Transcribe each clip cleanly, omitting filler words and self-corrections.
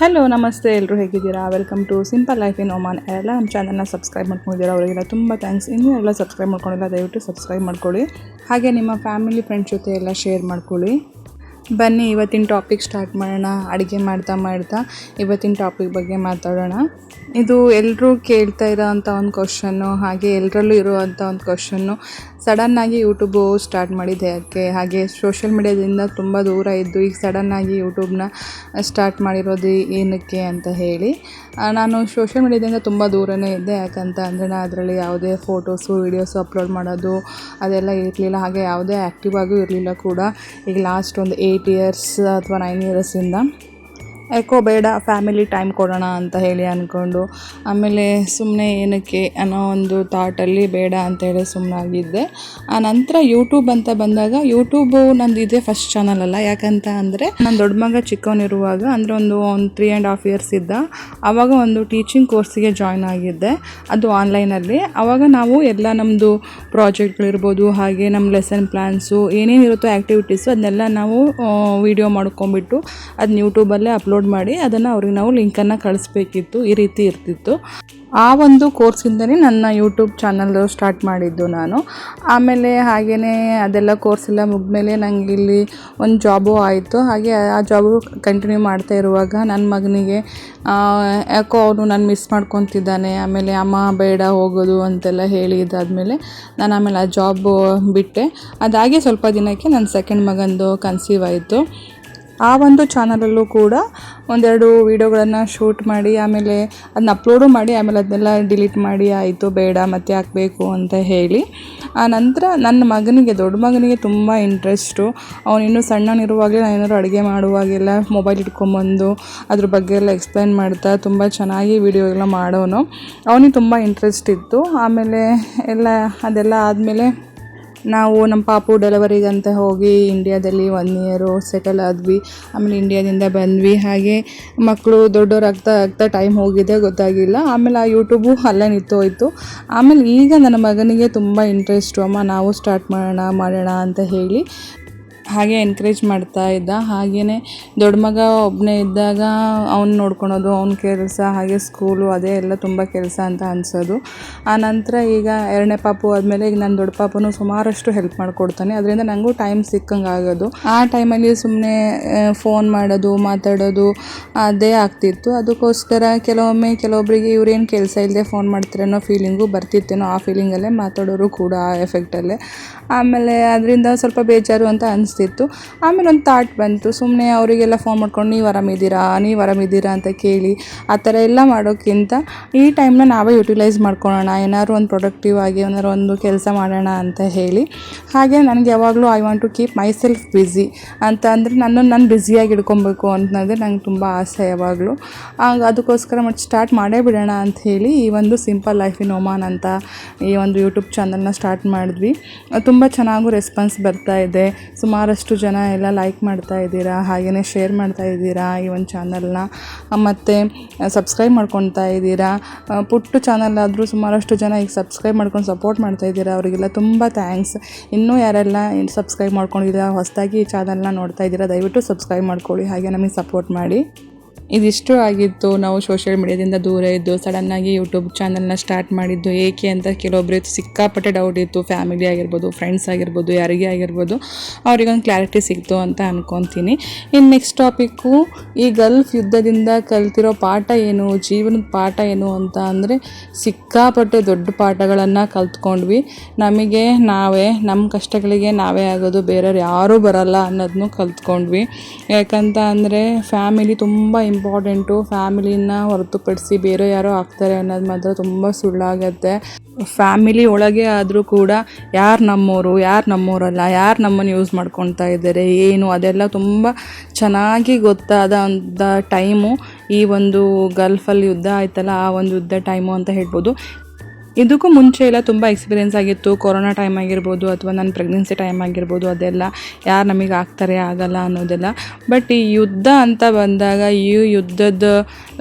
Hello ನಮಸ್ತೆ, ಎಲ್ಲರೂ ಹೇಗಿದ್ದೀರಾ? Welcome to simple life in Oman. ಎಲ್ಲ ನಮ್ಮ ಚಾನಲ್ನ ಸಬ್ಸ್ಕ್ರೈಬ್ ಮಾಡ್ಕೊಂಡಿದ್ದೀರಾ, ಅವರಿಗೆಲ್ಲ ತುಂಬ ಥ್ಯಾಂಕ್ಸ್. ಇನ್ನೂ ಎಲ್ಲ ಸಬ್ಸ್ಕ್ರೈಬ್ ಮಾಡ್ಕೊಂಡಿಲ್ಲ, ದಯವಿಟ್ಟು ಸಬ್ಸ್ಕ್ರೈಬ್ ಮಾಡ್ಕೊಳ್ಳಿ. ಹಾಗೆ ನಿಮ್ಮ ಫ್ಯಾಮಿಲಿ ಫ್ರೆಂಡ್ಸ್ ಜೊತೆ ಎಲ್ಲ ಶೇರ್ ಮಾಡ್ಕೊಳ್ಳಿ. ಬನ್ನಿ ಇವತ್ತಿನ ಟಾಪಿಕ್ ಸ್ಟಾರ್ಟ್ ಮಾಡೋಣ. ಅಡುಗೆ ಮಾಡ್ತಾ ಇವತ್ತಿನ ಟಾಪಿಕ್ ಬಗ್ಗೆ ಮಾತಾಡೋಣ. ಇದು ಎಲ್ಲರೂ ಕೇಳ್ತಾ ಇರೋವಂಥ ಒಂದು ಕ್ವಶನ್ನು, ಹಾಗೆ ಎಲ್ಲರಲ್ಲೂ ಇರುವಂಥ ಒಂದು ಕ್ವಶನ್ನು. ಸಡನ್ನಾಗಿ ಯೂಟ್ಯೂಬು ಸ್ಟಾರ್ಟ್ ಮಾಡಿದ್ದೆ ಯಾಕೆ, ಹಾಗೆ ಸೋಷಿಯಲ್ ಮೀಡ್ಯಾದಿಂದ ತುಂಬ ದೂರ ಇದ್ದು ಈಗ ಸಡನ್ನಾಗಿ ಯೂಟ್ಯೂಬ್ನ ಸ್ಟಾರ್ಟ್ ಮಾಡಿರೋದು ಏನಕ್ಕೆ ಅಂತ ಹೇಳಿ. ನಾನು ಸೋಷಿಯಲ್ ಮೀಡ್ಯಾದಿಂದ ತುಂಬ ದೂರನೇ ಇದ್ದೆ. ಯಾಕಂತ ಅಂದರೆ ನಾನು ಅದರಲ್ಲಿ ಯಾವುದೇ ಫೋಟೋಸು ವೀಡಿಯೋಸು ಅಪ್ಲೋಡ್ ಮಾಡೋದು ಅದೆಲ್ಲ ಇರಲಿಲ್ಲ. ಹಾಗೆ ಯಾವುದೇ ಆ್ಯಕ್ಟಿವ್ ಆಗೂ ಇರಲಿಲ್ಲ ಕೂಡ. ಈಗ ಲಾಸ್ಟ್ ಒಂದು 8 ಇಯರ್ಸ್ ಅಥವಾ 9 ಇಯರ್ಸಿಂದ ಯಾಕೋ ಬೇಡ, ಫ್ಯಾಮಿಲಿ ಟೈಮ್ ಕೊಡೋಣ ಅಂತ ಹೇಳಿ ಅಂದ್ಕೊಂಡು, ಆಮೇಲೆ ಸುಮ್ಮನೆ ಏನಕ್ಕೆ ಅನ್ನೋ ಒಂದು ಥಾಟಲ್ಲಿ ಬೇಡ ಅಂತೇಳಿ ಸುಮ್ಮನಾಗಿದ್ದೆ. ಆ ನಂತರ ಯೂಟ್ಯೂಬ್ ಅಂತ ಬಂದಾಗ, ಯೂಟ್ಯೂಬು ನಂದು ಇದೇ ಫಸ್ಟ್ ಚಾನಲ್ ಅಲ್ಲ. ಯಾಕಂತ ಅಂದರೆ ನನ್ನ ದೊಡ್ಡ ಮಗ ಚಿಕ್ಕವನಿರುವಾಗ, ಅಂದರೆ ಒಂದು 3.5 ಇಯರ್ಸ್ ಇದ್ದ, ಆವಾಗ ಒಂದು ಟೀಚಿಂಗ್ ಕೋರ್ಸಿಗೆ ಜಾಯ್ನ್ ಆಗಿದ್ದೆ, ಅದು ಆನ್ಲೈನಲ್ಲಿ. ಆವಾಗ ನಾವು ಎಲ್ಲ ನಮ್ಮದು ಪ್ರಾಜೆಕ್ಟ್ಗಳಿರ್ಬೋದು, ಹಾಗೆ ನಮ್ಮ ಲೆಸನ್ ಪ್ಲ್ಯಾನ್ಸು ಏನೇನಿರುತ್ತೋ ಆ್ಯಕ್ಟಿವಿಟೀಸು ಅದನ್ನೆಲ್ಲ ನಾವು ವೀಡಿಯೋ ಮಾಡ್ಕೊಂಬಿಟ್ಟು ಅದನ್ನ ಯೂಟ್ಯೂಬಲ್ಲೇ ಅಪ್ಲೋಡ್ ಮಾಡಿ ಅದನ್ನು ಅವ್ರಿಗೆ ನಾವು ಲಿಂಕನ್ನು ಕಳಿಸ್ಬೇಕಿತ್ತು. ಈ ರೀತಿ ಇರ್ತಿತ್ತು. ಆ ಒಂದು ಕೋರ್ಸಿಂದನೇ ನನ್ನ ಯೂಟ್ಯೂಬ್ ಚಾನಲ್ ಸ್ಟಾರ್ಟ್ ಮಾಡಿದ್ದು ನಾನು. ಆಮೇಲೆ ಹಾಗೆಯೇ ಅದೆಲ್ಲ ಕೋರ್ಸ್ ಎಲ್ಲ ಮುಗಿದ್ಮೇಲೆ ನನಗೆ ಇಲ್ಲಿ ಒಂದು ಜಾಬು ಆಯಿತು. ಹಾಗೆ ಆ ಜಾಬು ಕಂಟಿನ್ಯೂ ಮಾಡ್ತಾ ಇರುವಾಗ ನನ್ನ ಮಗನಿಗೆ ಯಾಕೋ ಅವನು ನಾನು ಮಿಸ್ ಮಾಡ್ಕೊತಿದ್ದಾನೆ. ಆಮೇಲೆ ಅಮ್ಮ ಬೇಡ ಹೋಗೋದು ಅಂತೆಲ್ಲ ಹೇಳಿದ್ದಾದಮೇಲೆ ನಾನು ಆಮೇಲೆ ಆ ಜಾಬು ಬಿಟ್ಟೆ. ಅದಾಗಿ ಸ್ವಲ್ಪ ದಿನಕ್ಕೆ ನನ್ನ ಸೆಕೆಂಡ್ ಮಗಂದು ಕನ್ಸೀವ್ ಆಯಿತು. ಆ ಒಂದು ಚಾನಲಲ್ಲೂ ಕೂಡ ಒಂದೆರಡು ವೀಡಿಯೋಗಳನ್ನು ಶೂಟ್ ಮಾಡಿ ಆಮೇಲೆ ಅದನ್ನ ಅಪ್ಲೋಡು ಮಾಡಿ ಆಮೇಲೆ ಅದನ್ನೆಲ್ಲ ಡಿಲೀಟ್ ಮಾಡಿ ಆಯಿತು, ಬೇಡ ಮತ್ತೆ ಹಾಕಬೇಕು ಅಂತ ಹೇಳಿ. ಆ ನಂತರ ನನ್ನ ಮಗನಿಗೆ, ದೊಡ್ಡ ಮಗನಿಗೆ ತುಂಬ ಇಂಟ್ರೆಸ್ಟು. ಅವನಿನ್ನೂ ಸಣ್ಣನಿರುವಾಗಲೇ ನಾನು ಏನಾದ್ರು ಅಡುಗೆ ಮಾಡುವಾಗೆಲ್ಲ ಮೊಬೈಲ್ ಇಟ್ಕೊಂಬಂದು ಅದ್ರ ಬಗ್ಗೆ ಎಲ್ಲ ಎಕ್ಸ್ಪ್ಲೈನ್ ಮಾಡ್ತಾ ತುಂಬ ಚೆನ್ನಾಗಿ ವೀಡಿಯೋ ಎಲ್ಲ ಮಾಡೋನು. ಅವನಿಗೆ ತುಂಬ ಇಂಟ್ರೆಸ್ಟ್ ಇತ್ತು. ಆಮೇಲೆ ಅದೆಲ್ಲ ಆದಮೇಲೆ ನಾವು ನಮ್ಮ ಪಾಪು ಡೆಲಿವರಿಗಂತ ಹೋಗಿ ಇಂಡಿಯಾದಲ್ಲಿ 1 ಇಯರು ಸೆಟಲ್ ಆದ್ವಿ. ಆಮೇಲೆ ಇಂಡಿಯಾದಿಂದ ಬಂದ್ವಿ. ಹಾಗೆ ಮಕ್ಕಳು ದೊಡ್ಡವರಾಗ್ತಾ ಟೈಮ್ ಹೋಗಿದೆ ಗೊತ್ತಾಗಿಲ್ಲ. ಆಮೇಲೆ ಆ ಯೂಟ್ಯೂಬು ಅಲ್ಲೇ ನಿಂತೋಯ್ತು. ಆಮೇಲೆ ಈಗ ನನ್ನ ಮಗನಿಗೆ ತುಂಬ ಇಂಟ್ರೆಸ್ಟು, ಅಮ್ಮ ನಾವು ಸ್ಟಾರ್ಟ್ ಮಾಡೋಣ ಅಂತ ಹೇಳಿ ಹಾಗೆ ಎನ್ಕರೇಜ್ ಮಾಡ್ತಾ ಇದ್ದ. ಹಾಗೆಯೇ ದೊಡ್ಡ ಮಗ ಒಬ್ಬನೇ ಇದ್ದಾಗ ಅವ್ನು ನೋಡ್ಕೊಳೋದು, ಅವ್ನ ಕೆಲಸ, ಹಾಗೆ ಸ್ಕೂಲು, ಅದೇ ಎಲ್ಲ ತುಂಬ ಕೆಲಸ ಅಂತ ಅನಿಸೋದು. ಆ ನಂತರ ಈಗ 2ನೇ ಪಾಪು ಆದಮೇಲೆ ಈಗ ನನ್ನ ದೊಡ್ಡ ಪಾಪನು ಸುಮಾರಷ್ಟು ಹೆಲ್ಪ್ ಮಾಡಿಕೊಡ್ತಾನೆ. ಅದರಿಂದ ನನಗೂ ಟೈಮ್ ಸಿಕ್ಕಂಗೆ ಆಗೋದು. ಆ ಟೈಮಲ್ಲಿ ಸುಮ್ಮನೆ ಫೋನ್ ಮಾಡೋದು, ಮಾತಾಡೋದು ಅದೇ ಆಗ್ತಿತ್ತು. ಅದಕ್ಕೋಸ್ಕರ ಕೆಲವೊಬ್ಬರಿಗೆ ಇವ್ರೇನು ಕೆಲಸ ಇಲ್ಲದೆ ಫೋನ್ ಮಾಡ್ತಾರೇನೋ ಫೀಲಿಂಗು ಬರ್ತಿತ್ತೇನೋ. ಆ ಫೀಲಿಂಗಲ್ಲೇ ಮಾತಾಡೋರು ಕೂಡ ಆ ಎಫೆಕ್ಟಲ್ಲೇ. ಆಮೇಲೆ ಅದರಿಂದ ಸ್ವಲ್ಪ ಬೇಜಾರು ಅಂತ ಅನಿಸ್ತಿತ್ತು. ಆಮೇಲೆ ಒಂದು ಥಾಟ್ ಬಂತು, ಸುಮ್ಮನೆ ಅವರಿಗೆಲ್ಲ ಫೋನ್ ಮಾಡ್ಕೊಂಡು ನೀವು ಆರಾಮಿದ್ದೀರಾ ಅಂತ ಕೇಳಿ ಆ ಥರ ಎಲ್ಲ ಮಾಡೋಕ್ಕಿಂತ ಈ ಟೈಮ್ನ ನಾವೇ ಯುಟಿಲೈಸ್ ಮಾಡ್ಕೊಳ್ಳೋಣ, ಏನಾದ್ರು ಒಂದು ಪ್ರೊಡಕ್ಟಿವ್ ಆಗಿ ಏನಾದ್ರು ಒಂದು ಕೆಲಸ ಮಾಡೋಣ ಅಂತ ಹೇಳಿ. ಹಾಗೆ ನನಗೆ ಯಾವಾಗಲೂ I want to keep myself busy ಅಂತ, ಅಂದರೆ ನಾನು ಬ್ಯುಸಿಯಾಗಿ ಇಟ್ಕೊಬೇಕು ಅಂತಂದರೆ ನಂಗೆ ತುಂಬ ಆಸೆ ಯಾವಾಗಲೂ. ಅದಕ್ಕೋಸ್ಕರ ಮತ್ತೆ ಸ್ಟಾರ್ಟ್ ಮಾಡೇ ಬಿಡೋಣ ಅಂತ ಹೇಳಿ ಈ ಒಂದು ಸಿಂಪಲ್ ಲೈಫ್ ಇನ್ ಒಮಾನ್ ಅಂತ ಈ ಒಂದು ಯೂಟ್ಯೂಬ್ ಚಾನಲ್ನ ಸ್ಟಾರ್ಟ್ ಮಾಡಿದ್ವಿ. ತುಂಬ ಚೆನ್ನಾಗೂ ರೆಸ್ಪಾನ್ಸ್ ಬರ್ತಾ ಇದೆ. ಸುಮಾರಷ್ಟು ಜನ ಎಲ್ಲ ಲೈಕ್ ಮಾಡ್ತಾ ಇದ್ದೀರಾ, ಹಾಗೆಯೇ ಶೇರ್ ಮಾಡ್ತಾ ಇದ್ದೀರಾ ಈ ಒಂದು ಚಾನಲ್ನ, ಮತ್ತು ಸಬ್ಸ್ಕ್ರೈಬ್ ಮಾಡ್ಕೊತಾ ಇದ್ದೀರಾ. ಪುಟ್ಟು ಚಾನಲ್ ಆದರೂ ಸುಮಾರಷ್ಟು ಜನ ಈಗ ಸಬ್ಸ್ಕ್ರೈಬ್ ಮಾಡ್ಕೊಂಡು ಸಪೋರ್ಟ್ ಮಾಡ್ತಾ ಇದ್ದೀರಾ, ಅವರಿಗೆಲ್ಲ ತುಂಬ ಥ್ಯಾಂಕ್ಸ್. ಇನ್ನೂ ಯಾರೆಲ್ಲ ಸಬ್ಸ್ಕ್ರೈಬ್ ಮಾಡ್ಕೊಂಡಿದ್ದೀರಾ, ಹೊಸದಾಗಿ ಈ ಚಾನಲ್ನ ನೋಡ್ತಾ ಇದ್ದೀರಾ, ದಯವಿಟ್ಟು ಸಬ್ಸ್ಕ್ರೈಬ್ ಮಾಡ್ಕೊಳ್ಳಿ, ಹಾಗೆ ನಮಗೆ ಸಪೋರ್ಟ್ ಮಾಡಿ. ಇದಿಷ್ಟು ಆಗಿತ್ತು ನಾವು ಸೋಷಿಯಲ್ ಮೀಡ್ಯಾದಿಂದ ದೂರ ಇದ್ದು ಸಡನ್ನಾಗಿ ಯೂಟ್ಯೂಬ್ ಚಾನಲ್ನ ಸ್ಟಾರ್ಟ್ ಮಾಡಿದ್ದು ಏಕೆ ಅಂತ. ಕೆಲವೊಬ್ಬರು ಸಿಕ್ಕಾಪಟ್ಟೆ ಡೌಟ್ ಇತ್ತು, ಫ್ಯಾಮಿಲಿ ಆಗಿರ್ಬೋದು, ಫ್ರೆಂಡ್ಸ್ ಆಗಿರ್ಬೋದು, ಯಾರಿಗೇ ಆಗಿರ್ಬೋದು, ಅವ್ರಿಗೊಂದು ಕ್ಲಾರಿಟಿ ಸಿಕ್ತು ಅಂತ ಅಂದ್ಕೊತೀನಿ. ಇನ್ನು ನೆಕ್ಸ್ಟ್ ಟಾಪಿಕ್ಕು, ಈ ಗಲ್ಫ್ ಯುದ್ಧದಿಂದ ಕಲ್ತಿರೋ ಪಾಠ ಏನು, ಜೀವನದ ಪಾಠ ಏನು ಅಂತ ಅಂದರೆ ಸಿಕ್ಕಾಪಟ್ಟೆ ದೊಡ್ಡ ಪಾಠಗಳನ್ನು ಕಲ್ತ್ಕೊಂಡ್ವಿ. ನಮಗೆ ನಮ್ಮ ಕಷ್ಟಗಳಿಗೆ ನಾವೇ ಆಗೋದು, ಬೇರೆಯವ್ರು ಯಾರೂ ಬರಲ್ಲ ಅನ್ನೋದನ್ನು ಕಲ್ತ್ಕೊಂಡ್ವಿ. ಯಾಕಂತ ಅಂದರೆ ಫ್ಯಾಮಿಲಿ ತುಂಬ ಇಂಪಾರ್ಟೆಂಟು. ಫ್ಯಾಮಿಲಿನ ಹೊರತುಪಡಿಸಿ ಬೇರೆ ಯಾರೋ ಆಗ್ತಾರೆ ಅನ್ನೋದು ಮಾತ್ರ ತುಂಬ ಸುಳ್ಳಾಗತ್ತೆ. ಫ್ಯಾಮಿಲಿ ಒಳಗೆ ಆದರೂ ಕೂಡ ಯಾರು ನಮ್ಮೋರು, ಯಾರು ನಮ್ಮೋರಲ್ಲ, ಯಾರು ನಮ್ಮನ್ನು ಯೂಸ್ ಮಾಡ್ಕೊತಾ ಇದ್ದಾರೆ ಏನು, ಅದೆಲ್ಲ ತುಂಬ ಚೆನ್ನಾಗಿ ಗೊತ್ತಾದ ಒಂದು ಟೈಮು ಈ ಒಂದು ಗಲ್ಫಲ್ಲಿ ಯುದ್ಧ ಆಯ್ತಲ್ಲ, ಆ ಒಂದು ಯುದ್ಧ ಟೈಮು ಅಂತ ಹೇಳ್ಬೋದು. ಇದಕ್ಕೂ ಮುಂಚೆ ಎಲ್ಲ ತುಂಬ ಎಕ್ಸ್ಪೀರಿಯೆನ್ಸ್ ಆಗಿತ್ತು. ಕೊರೋನಾ ಟೈಮ್ ಆಗಿರ್ಬೋದು ಅಥವಾ ನನ್ನ ಪ್ರೆಗ್ನೆನ್ಸಿ ಟೈಮ್ ಆಗಿರ್ಬೋದು, ಅದೆಲ್ಲ ಯಾರು ನಮಗೆ ಆಗ್ತಾರೆ ಆಗಲ್ಲ ಅನ್ನೋದೆಲ್ಲ. ಬಟ್ ಈ ಯುದ್ಧ ಅಂತ ಬಂದಾಗ ಈ ಯುದ್ಧದ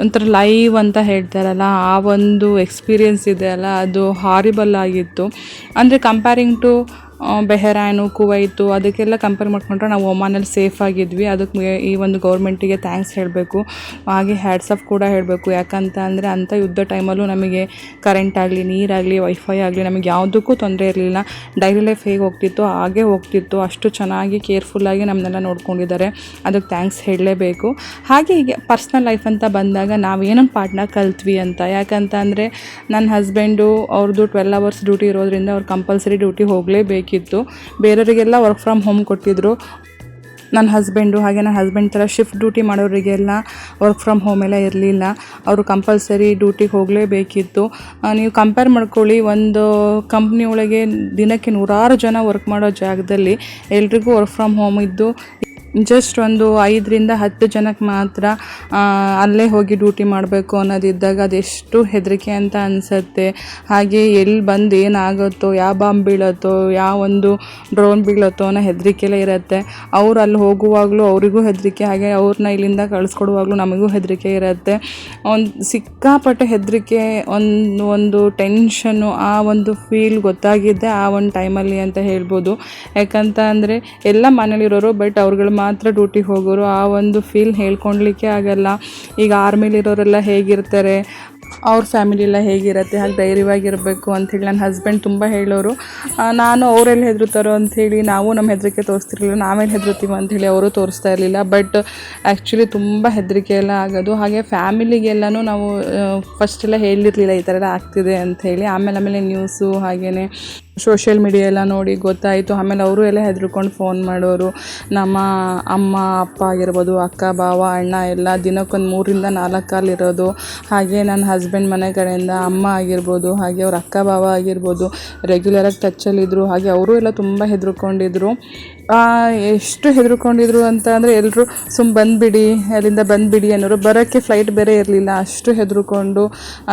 ಒಂಥರ ಲೈವ್ ಅಂತ ಹೇಳ್ತಾರಲ್ಲ, ಆ ಒಂದು ಎಕ್ಸ್ಪೀರಿಯೆನ್ಸ್ ಇದೆ ಅಲ್ಲ, ಅದು ಹಾರಿಬಲ್ ಆಗಿತ್ತು. ಅಂದರೆ ಕಂಪೇರಿಂಗ್ ಟು ಬೆಹರಾನು, ಕುವೈತು ಅದಕ್ಕೆಲ್ಲ ಕಂಪೇರ್ ಮಾಡ್ಕೊಂಡ್ರೆ ನಾವು ಒಮಾನಲ್ಲಿ ಸೇಫ್ ಆಗಿದ್ವಿ. ಅದಕ್ಕೆ ಈ ಒಂದು ಗೌರ್ಮೆಂಟಿಗೆ ಥ್ಯಾಂಕ್ಸ್ ಹೇಳಬೇಕು. ಹಾಗೆ ಹ್ಯಾಟ್ಸ್ ಆಫ್ ಕೂಡ ಹೇಳಬೇಕು. ಯಾಕಂತ ಅಂದರೆ ಅಂಥ ಯುದ್ಧ ಟೈಮಲ್ಲೂ ನಮಗೆ ಕರೆಂಟ್ ಆಗಲಿ, ನೀರಾಗಲಿ, ವೈಫೈ ಆಗಲಿ ನಮಗೆ ಯಾವುದಕ್ಕೂ ತೊಂದರೆ ಇರಲಿಲ್ಲ. ಡೈಲಿ ಲೈಫ್ ಹೇಗೆ ಹೋಗ್ತಿತ್ತು ಹಾಗೆ ಹೋಗ್ತಿತ್ತು. ಅಷ್ಟು ಚೆನ್ನಾಗಿ ಕೇರ್ಫುಲ್ಲಾಗಿ ನಮ್ಮನ್ನೆಲ್ಲ ನೋಡ್ಕೊಂಡಿದ್ದಾರೆ. ಅದಕ್ಕೆ ಥ್ಯಾಂಕ್ಸ್ ಹೇಳಲೇಬೇಕು. ಹಾಗೆ ಈಗ ಪರ್ಸ್ನಲ್ ಲೈಫ್ ಅಂತ ಬಂದಾಗ ನಾವೇನೊಂದು ಪಾಠನ ಕಲ್ತ್ವಿ ಅಂತ. ಯಾಕಂತ ಅಂದರೆ ನನ್ನ ಹಸ್ಬೆಂಡು ಅವ್ರದ್ದು 12 ಅವರ್ಸ್ ಡ್ಯೂಟಿ ಇರೋದ್ರಿಂದ ಅವ್ರು ಕಂಪಲ್ಸರಿ ಡ್ಯೂಟಿ ಹೋಗಲೇಬೇಕಿತ್ತು. ಬೇರೆಯವರಿಗೆಲ್ಲ ವರ್ಕ್ ಫ್ರಮ್ ಹೋಮ್ ಕೊಟ್ಟಿದ್ದರು. ನನ್ನ ಹಸ್ಬೆಂಡು ಹಾಗೆ ನನ್ನ ಹಸ್ಬೆಂಡ್ ಥರ ಶಿಫ್ಟ್ ಡ್ಯೂಟಿ ಮಾಡೋರಿಗೆಲ್ಲ ವರ್ಕ್ ಫ್ರಮ್ ಹೋಮ್ ಎಲ್ಲ ಇರಲಿಲ್ಲ. ಅವರು ಕಂಪಲ್ಸರಿ ಡ್ಯೂಟಿಗೆ ಹೋಗಲೇಬೇಕಿತ್ತು. ನೀವು ಕಂಪೇರ್ ಮಾಡ್ಕೊಳ್ಳಿ, ಒಂದು ಕಂಪ್ನಿ ಒಳಗೆ ದಿನಕ್ಕೆ 100 ಜನ ವರ್ಕ್ ಮಾಡೋ ಜಾಗದಲ್ಲಿ ಎಲ್ರಿಗೂ ವರ್ಕ್ ಫ್ರಮ್ ಹೋಮ್ ಇದ್ದು ಜಸ್ಟ್ ಒಂದು 5 ರಿಂದ 10 ಜನಕ್ಕೆ ಮಾತ್ರ ಅಲ್ಲೇ ಹೋಗಿ ಡ್ಯೂಟಿ ಮಾಡಬೇಕು ಅನ್ನೋದಿದ್ದಾಗ ಅದೆಷ್ಟು ಹೆದರಿಕೆ ಅಂತ ಅನಿಸುತ್ತೆ. ಹಾಗೆ ಎಲ್ಲಿ ಬಂದು ಏನಾಗುತ್ತೋ, ಯಾವ ಬಾಂಬ್ ಬೀಳುತ್ತೋ, ಯಾವ ಒಂದು ಡ್ರೋನ್ ಬೀಳುತ್ತೋ ಅನ್ನೋ ಹೆದರಿಕೆಲ್ಲ ಇರುತ್ತೆ. ಅವ್ರು ಅಲ್ಲಿ ಹೋಗುವಾಗಲೂ ಅವರಿಗೂ ಹೆದರಿಕೆ, ಹಾಗೆ ಅವ್ರನ್ನ ಇಲ್ಲಿಂದ ಕಳಿಸ್ಕೊಡುವಾಗಲೂ ನಮಗೂ ಹೆದರಿಕೆ ಇರುತ್ತೆ. ಒಂದು ಸಿಕ್ಕಾಪಟ್ಟೆ ಹೆದರಿಕೆ, ಒಂದು ಟೆನ್ಷನ್ನು, ಆ ಒಂದು ಫೀಲ್ ಗೊತ್ತಾಗಿದ್ದೆ ಆ ಒಂದು ಟೈಮಲ್ಲಿ ಅಂತ ಹೇಳ್ಬೋದು. ಯಾಕಂತ ಅಂದರೆ ಎಲ್ಲ ಮನೇಲಿರೋರು, ಬಟ್ ಅವ್ರುಗಳು ಮಾತ್ರ ಡ್ಯೂಟಿಗೆ ಹೋಗೋರು. ಆ ಒಂದು ಫೀಲ್ ಹೇಳ್ಕೊಳ್ಲಿಕ್ಕೆ ಆಗಲ್ಲ. ಈಗ ಆರ್ಮಿಲಿರೋರೆಲ್ಲ ಹೇಗಿರ್ತಾರೆ, ಅವ್ರ ಫ್ಯಾಮಿಲಿ ಎಲ್ಲ ಹೇಗಿರುತ್ತೆ, ಹಾಗೆ ಧೈರ್ಯವಾಗಿರಬೇಕು ಅಂಥೇಳಿ ನನ್ನ ಹಸ್ಬೆಂಡ್ ತುಂಬ ಹೇಳೋರು. ನಾನು ಅವರೆಲ್ಲ ಹೆದರುತ್ತಾರೋ ಅಂಥೇಳಿ ನಾವು ನಮ್ಮ ಹೆದರಿಕೆ ತೋರಿಸ್ತಿರ್ಲಿಲ್ಲ. ನಾವೇನು ಹೆದರುತ್ತೀವೋ ಅಂಥೇಳಿ ಅವರು ತೋರಿಸ್ತಾ ಇರಲಿಲ್ಲ. ಬಟ್ ಆ್ಯಕ್ಚುಲಿ ತುಂಬ ಹೆದರಿಕೆ ಎಲ್ಲ ಆಗೋದು. ಹಾಗೆ ಫ್ಯಾಮಿಲಿಗೆಲ್ಲನೂ ನಾವು ಫಸ್ಟೆಲ್ಲ ಹೇಳಿರಲಿಲ್ಲ ಈ ಥರ ಎಲ್ಲ ಆಗ್ತಿದೆ ಅಂಥೇಳಿ. ಆಮೇಲೆ ನ್ಯೂಸು ಹಾಗೆಯೇ ಸೋಷಿಯಲ್ ಮೀಡಿಯಾ ಎಲ್ಲ ನೋಡಿ ಗೊತ್ತಾಯಿತು. ಆಮೇಲೆ ಅವರು ಎಲ್ಲ ಹೆದರ್ಕೊಂಡು ಫೋನ್ ಮಾಡೋರು. ನಮ್ಮ ಅಮ್ಮ ಅಪ್ಪ ಆಗಿರ್ಬೋದು, ಅಕ್ಕ ಬಾವ ಅಣ್ಣ ಎಲ್ಲ ದಿನಕ್ಕೊಂದು 3 ರಿಂದ 4 ಕಾಲ್ ಇರೋದು. ಹಾಗೆ ನನ್ನ ಹಸ್ಬೆಂಡ್ ಮನೆ ಕಡೆಯಿಂದ ಅಮ್ಮ ಆಗಿರ್ಬೋದು, ಹಾಗೆ ಅವ್ರ ಅಕ್ಕ ಬಾವ ಆಗಿರ್ಬೋದು ರೆಗ್ಯುಲರಾಗಿ ಟಚ್ಚಲ್ಲಿದ್ದರು. ಹಾಗೆ ಅವರು ಎಲ್ಲ ತುಂಬ ಹೆದರ್ಕೊಂಡಿದ್ರು. ಎಷ್ಟು ಹೆದರ್ಕೊಂಡಿದ್ರು ಅಂತ ಅಂದರೆ ಎಲ್ಲರೂ ಬಂದುಬಿಡಿ, ಅಲ್ಲಿಂದ ಬಂದುಬಿಡಿ ಅನ್ನೋರು. ಬರೋಕ್ಕೆ ಫ್ಲೈಟ್ ಬೇರೆ ಇರಲಿಲ್ಲ. ಅಷ್ಟು ಹೆದರ್ಕೊಂಡು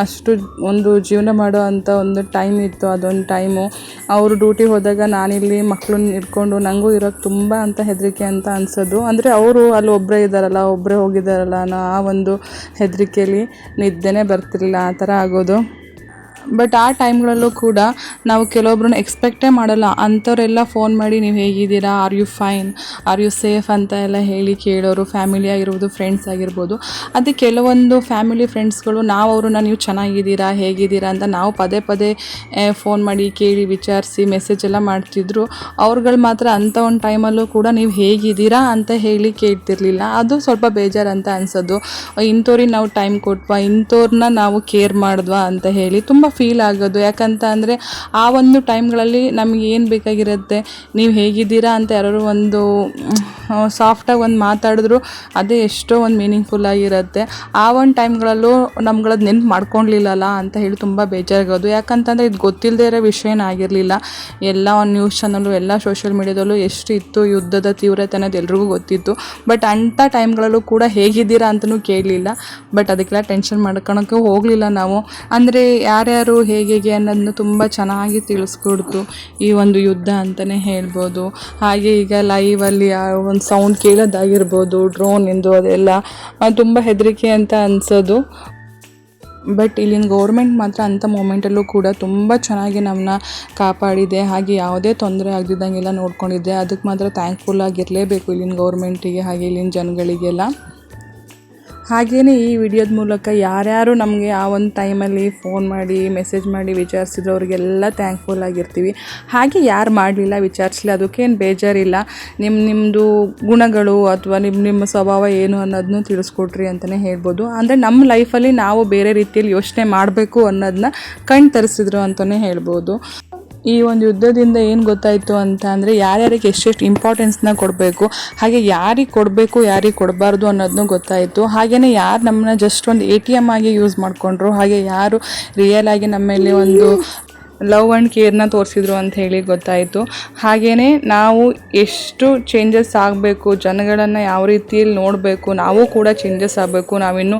ಅಷ್ಟು ಒಂದು ಜೀವನ ಮಾಡೋ ಅಂಥ ಒಂದು ಟೈಮ್ ಇತ್ತು. ಅದೊಂದು ಟೈಮು ಅವರು ಡ್ಯೂಟಿ ಹೋದಾಗ ನಾನಿಲ್ಲಿ ಮಕ್ಕಳನ್ನ ಇಟ್ಕೊಂಡು ನನಗೂ ಇರೋಕ್ಕೆ ತುಂಬ ಅಂತ ಹೆದರಿಕೆ ಅಂತ ಅನಿಸೋದು. ಅಂದರೆ ಅವರು ಅಲ್ಲಿ ಒಬ್ಬರೇ ಇದ್ದಾರಲ್ಲ, ಒಬ್ಬರೇ ಹೋಗಿದ್ದಾರಲ್ಲ ಅನ್ನೋ ಆ ಒಂದು ಹೆದರಿಕೆಯಲ್ಲಿ ನಿದ್ದೆನೇ ಬರ್ತಿರಲಿಲ್ಲ, ಆ ಥರ ಆಗೋದು. ಬಟ್ ಆ ಟೈಮ್ಗಳಲ್ಲೂ ಕೂಡ ನಾವು ಕೆಲವೊಬ್ರನ್ನ ಎಕ್ಸ್ಪೆಕ್ಟೇ ಮಾಡಲ್ಲ. ಅಂಥವರೆಲ್ಲ ಫೋನ್ ಮಾಡಿ ನೀವು ಹೇಗಿದ್ದೀರಾ, are you fine, are you safe ಅಂತ ಎಲ್ಲ ಹೇಳಿ ಕೇಳೋರು. ಫ್ಯಾಮಿಲಿ ಆಗಿರ್ಬೋದು, ಫ್ರೆಂಡ್ಸ್ ಆಗಿರ್ಬೋದು. ಅದು ಕೆಲವೊಂದು ಫ್ಯಾಮಿಲಿ ಫ್ರೆಂಡ್ಸ್ಗಳು ನಾವು ಅವ್ರನ್ನ ನೀವು ಚೆನ್ನಾಗಿದ್ದೀರಾ, ಹೇಗಿದ್ದೀರಾ ಅಂತ ನಾವು ಪದೇ ಫೋನ್ ಮಾಡಿ ಕೇಳಿ ವಿಚಾರಿಸಿ ಮೆಸೇಜ್ ಎಲ್ಲ ಮಾಡ್ತಿದ್ರು. ಅವ್ರುಗಳು ಮಾತ್ರ ಅಂಥ ಒಂದು ಟೈಮಲ್ಲೂ ಕೂಡ ನೀವು ಹೇಗಿದ್ದೀರಾ ಅಂತ ಹೇಳಿ ಕೇಳ್ತಿರ್ಲಿಲ್ಲ. ಅದು ಸ್ವಲ್ಪ ಬೇಜಾರಂತ ಅನಿಸೋದು. ಇಂಥವ್ರಿಗೆ ನಾವು ಟೈಮ್ ಕೊಟ್ವಾ, ಇಂಥವ್ರನ್ನ ನಾವು ಕೇರ್ ಮಾಡಿದ್ವಾ ಅಂತ ಹೇಳಿ ತುಂಬ ಫೀಲ್ ಆಗೋದು. ಯಾಕಂತ ಅಂದರೆ ಆ ಒಂದು ಟೈಮ್ಗಳಲ್ಲಿ ನಮಗೆ ಏನು ಬೇಕಾಗಿರುತ್ತೆ, ನೀವು ಹೇಗಿದ್ದೀರಾ ಅಂತ ಯಾರು ಒಂದು ಸಾಫ್ಟಾಗಿ ಒಂದು ಮಾತಾಡಿದ್ರು ಅದೇ ಎಷ್ಟೋ ಒಂದು ಮೀನಿಂಗ್ಫುಲ್ ಆಗಿರುತ್ತೆ. ಆ ಒಂದು ಟೈಮ್ಗಳಲ್ಲೂ ನಮ್ಗಳದ್ದು ನೆನ್ಪು ಮಾಡ್ಕೊಳ್ಲಿಲ್ಲಲ್ಲ ಅಂತ ಹೇಳಿ ತುಂಬ ಬೇಜಾರಾಗೋದು. ಯಾಕಂತಂದರೆ ಇದು ಗೊತ್ತಿಲ್ಲದೆ ಇರೋ ವಿಷಯನೇ ಆಗಿರಲಿಲ್ಲ. ಎಲ್ಲ ಒಂದು ನ್ಯೂಸ್ ಚಾನಲ್ಲು, ಎಲ್ಲ ಸೋಷಿಯಲ್ ಮೀಡಿಯಾದಲ್ಲೂ ಎಷ್ಟು ಇತ್ತು ಯುದ್ಧದ ತೀವ್ರತೆ ಅನ್ನೋದು ಎಲ್ರಿಗೂ ಗೊತ್ತಿತ್ತು. ಬಟ್ ಅಂಥ ಟೈಮ್ಗಳಲ್ಲೂ ಕೂಡ ಹೇಗಿದ್ದೀರಾ ಅಂತಲೂ ಕೇಳಲಿಲ್ಲ. ಬಟ್ ಅದಕ್ಕೆಲ್ಲ ಟೆನ್ಷನ್ ಮಾಡ್ಕೊಳಕ್ಕೆ ಹೋಗಲಿಲ್ಲ ನಾವು. ಅಂದರೆ ಯಾರ್ಯಾರು ಹೇಗೆ ಅನ್ನೋದನ್ನು ತುಂಬ ಚೆನ್ನಾಗಿ ತಿಳಿಸ್ಕೊಡ್ತು ಈ ಒಂದು ಯುದ್ಧ ಅಂತಲೇ ಹೇಳ್ಬೋದು. ಹಾಗೆ ಈಗ ಲೈವಲ್ಲಿ ಒಂದು ಸೌಂಡ್ ಕೇಳೋದಾಗಿರ್ಬೋದು, ಡ್ರೋನಿಂದು, ಅದೆಲ್ಲ ತುಂಬ ಹೆದರಿಕೆ ಅಂತ ಅನಿಸೋದು. ಬಟ್ ಇಲ್ಲಿನ ಗೌರ್ಮೆಂಟ್ ಮಾತ್ರ ಅಂಥ ಮೂಮೆಂಟಲ್ಲೂ ಕೂಡ ತುಂಬ ಚೆನ್ನಾಗಿ ನಮ್ಮನ್ನ ಕಾಪಾಡಿದೆ. ಹಾಗೆ ಯಾವುದೇ ತೊಂದರೆ ಆಗದಿದ್ದಂಗೆಲ್ಲ ನೋಡ್ಕೊಂಡಿದ್ದೆ. ಅದಕ್ಕೆ ಮಾತ್ರ ಥ್ಯಾಂಕ್ಫುಲ್ ಆಗಿರಲೇಬೇಕು ಇಲ್ಲಿನ ಗೌರ್ಮೆಂಟಿಗೆ, ಹಾಗೆ ಇಲ್ಲಿನ ಜನಗಳಿಗೆಲ್ಲ. ಹಾಗೆಯೇ ಈ ವಿಡಿಯೋದ ಮೂಲಕ ಯಾರ್ಯಾರು ನಮಗೆ ಆ ಒಂದು ಟೈಮಲ್ಲಿ ಫೋನ್ ಮಾಡಿ ಮೆಸೇಜ್ ಮಾಡಿ ವಿಚಾರಿಸಿದ್ರು ಅವರಿಗೆಲ್ಲ ಥ್ಯಾಂಕ್ಫುಲ್ ಆಗಿರ್ತೀವಿ. ಹಾಗೆ ಯಾರು ಮಾಡಲಿಲ್ಲ, ವಿಚಾರಿಸಲಿಲ್ಲ, ಅದಕ್ಕೇನು ಬೇಜಾರಿಲ್ಲ. ನಿಮ್ಮದು ಗುಣಗಳು ಅಥವಾ ನಿಮ್ಮ ಸ್ವಭಾವ ಏನು ಅನ್ನೋದನ್ನು ತಿಳಿಸ್ಕೊಟ್ರಿ ಅಂತಲೇ ಹೇಳ್ಬೋದು. ಅಂದರೆ ನಮ್ಮ ಲೈಫಲ್ಲಿ ನಾವು ಬೇರೆ ರೀತಿಯಲ್ಲಿ ಯೋಚನೆ ಮಾಡಬೇಕು ಅನ್ನೋದನ್ನ ಕಣ್ಣು ತರಿಸಿದ್ರು ಅಂತಲೇ ಹೇಳ್ಬೋದು. ಈ ಒಂದು ಯುದ್ಧದಿಂದ ಏನು ಗೊತ್ತಾಯಿತು ಅಂತ ಅಂದರೆ ಯಾರ್ಯಾರಿಗೆ ಎಷ್ಟೆಷ್ಟು ಇಂಪಾರ್ಟೆನ್ಸ್ನ ಕೊಡಬೇಕು, ಹಾಗೆ ಯಾರಿಗೆ ಕೊಡಬೇಕು ಯಾರಿಗೆ ಕೊಡಬಾರ್ದು ಅನ್ನೋದನ್ನು ಗೊತ್ತಾಯಿತು. ಹಾಗೆಯೇ ಯಾರು ನಮ್ಮನ್ನ ಜಸ್ಟ್ ಒಂದು ATM ಆಗಿ ಯೂಸ್ ಮಾಡಿಕೊಂಡ್ರು, ಹಾಗೆ ಯಾರು ರಿಯಲ್ ಆಗಿ ನಮ್ಮ ಮೇಲೆ ಒಂದು ಲವ್ ಆ್ಯಂಡ್ ಕೇರ್ನ ತೋರಿಸಿದ್ರು ಅಂತ ಹೇಳಿ ಗೊತ್ತಾಯಿತು. ಹಾಗೆಯೇ ನಾವು ಎಷ್ಟು ಚೇಂಜಸ್ ಆಗಬೇಕು, ಜನಗಳನ್ನು ಯಾವ ರೀತಿಯಲ್ಲಿ ನೋಡಬೇಕು, ನಾವು ಕೂಡ ಚೇಂಜಸ್ ಆಗಬೇಕು. ನಾವಿನ್ನೂ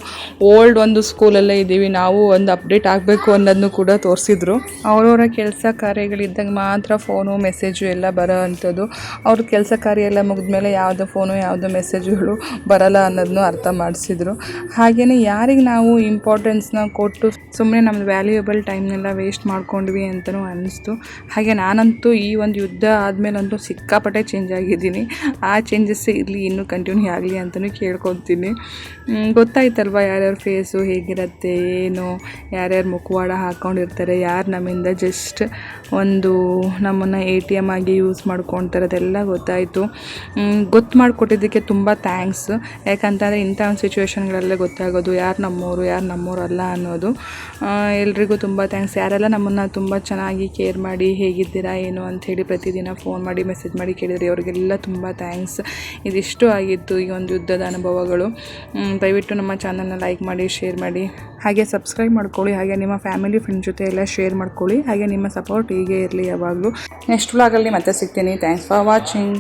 ಓಲ್ಡ್ ಒಂದು ಸ್ಕೂಲಲ್ಲೇ ಇದ್ದೀವಿ, ನಾವು ಒಂದು ಅಪ್ಡೇಟ್ ಆಗಬೇಕು ಅನ್ನೋದನ್ನು ಕೂಡ ತೋರಿಸಿದ್ರು. ಅವರವರ ಕೆಲಸ ಕಾರ್ಯಗಳಿದ್ದಾಗ ಮಾತ್ರ ಫೋನು ಮೆಸೇಜು ಎಲ್ಲ ಬರೋ ಅಂಥದ್ದು. ಅವ್ರ ಕೆಲಸ ಕಾರ್ಯ ಎಲ್ಲ ಮುಗಿದ್ಮೇಲೆ ಯಾವುದೋ ಫೋನು ಯಾವುದೋ ಮೆಸೇಜುಗಳು ಬರಲ್ಲ ಅನ್ನೋದನ್ನು ಅರ್ಥ ಮಾಡಿಸಿದ್ರು. ಹಾಗೆಯೇ ಯಾರಿಗೆ ನಾವು ಇಂಪಾರ್ಟೆನ್ಸ್ನ ಕೊಟ್ಟು ಸುಮ್ಮನೆ ನಮ್ಮದು ವ್ಯಾಲ್ಯೂಯಬಲ್ ಟೈಮ್ನೆಲ್ಲ ವೇಸ್ಟ್ ಮಾಡ್ಕೊಂಡ್ವಿ ಅಂತಲೂ ಅನ್ನಿಸ್ತು. ಹಾಗೆ ನಾನಂತೂ ಈ ಒಂದು ಯುದ್ಧ ಆದಮೇಲಂತೂ ಸಿಕ್ಕಾಪಟ್ಟೆ ಚೇಂಜ್ ಆಗಿದ್ದೀನಿ. ಆ ಚೇಂಜಸ್ಸೇ ಇರಲಿ, ಇನ್ನೂ ಕಂಟಿನ್ಯೂ ಆಗಲಿ ಅಂತಲೂ ಕೇಳ್ಕೊತೀನಿ. ಗೊತ್ತಾಯ್ತಲ್ವ ಯಾರ್ಯಾರ ಫೇಸು ಹೇಗಿರುತ್ತೆ, ಏನು, ಯಾರ್ಯಾರು ಮುಖವಾಡ ಹಾಕ್ಕೊಂಡಿರ್ತಾರೆ, ಯಾರು ನಮ್ಮಿಂದ ಜಸ್ಟ್ ಒಂದು ನಮ್ಮನ್ನು ATM ಆಗಿ ಯೂಸ್ ಮಾಡ್ಕೊಳ್ತಾರೆ, ಅದೆಲ್ಲ ಗೊತ್ತಾಯಿತು. ಗೊತ್ತು ಮಾಡಿಕೊಟ್ಟಿದ್ದಕ್ಕೆ ತುಂಬ ಥ್ಯಾಂಕ್ಸ್. ಯಾಕಂತಂದರೆ ಇಂಥ ಒಂದು ಸಿಚುವೇಶನ್ಗಳಲ್ಲೇ ಗೊತ್ತಾಗೋದು ಯಾರು ನಮ್ಮೋರಲ್ಲ ಅನ್ನೋದು. ಎಲ್ರಿಗೂ ತುಂಬ ಥ್ಯಾಂಕ್ಸ್. ಯಾರೆಲ್ಲ ನಮ್ಮನ್ನು ತುಂಬ ಚೆನ್ನಾಗಿ ಕೇರ್ ಮಾಡಿ ಹೇಗಿದ್ದೀರಾ ಏನು ಅಂಥೇಳಿ ಪ್ರತಿದಿನ ಫೋನ್ ಮಾಡಿ ಮೆಸೇಜ್ ಮಾಡಿ ಕೇಳಿದ್ರಿ, ಅವರಿಗೆಲ್ಲ ತುಂಬ ಥ್ಯಾಂಕ್ಸ್. ಇದಿಷ್ಟು ಆಗಿತ್ತು ಈ ಒಂದು ಯುದ್ಧದ ಅನುಭವಗಳು. ದಯವಿಟ್ಟು ನಮ್ಮ ಚಾನಲ್ನ ಲೈಕ್ ಮಾಡಿ, ಶೇರ್ ಮಾಡಿ, ಹಾಗೆ ಸಬ್ಸ್ಕ್ರೈಬ್ ಮಾಡ್ಕೊಳ್ಳಿ. ಹಾಗೆ ನಿಮ್ಮ ಫ್ಯಾಮಿಲಿ ಫ್ರೆಂಡ್ಸ್ ಜೊತೆ ಎಲ್ಲ ಶೇರ್ ಮಾಡ್ಕೊಳ್ಳಿ. ಹಾಗೆ ನಿಮ್ಮ ಸಪೋರ್ಟ್ ಹೀಗೆ ಇರಲಿ ಯಾವಾಗಲೂ. ನೆಕ್ಸ್ಟ್ ವ್ಲಾಗಲ್ಲಿ ಮತ್ತೆ ಸಿಗ್ತೀನಿ. Thanks for watching.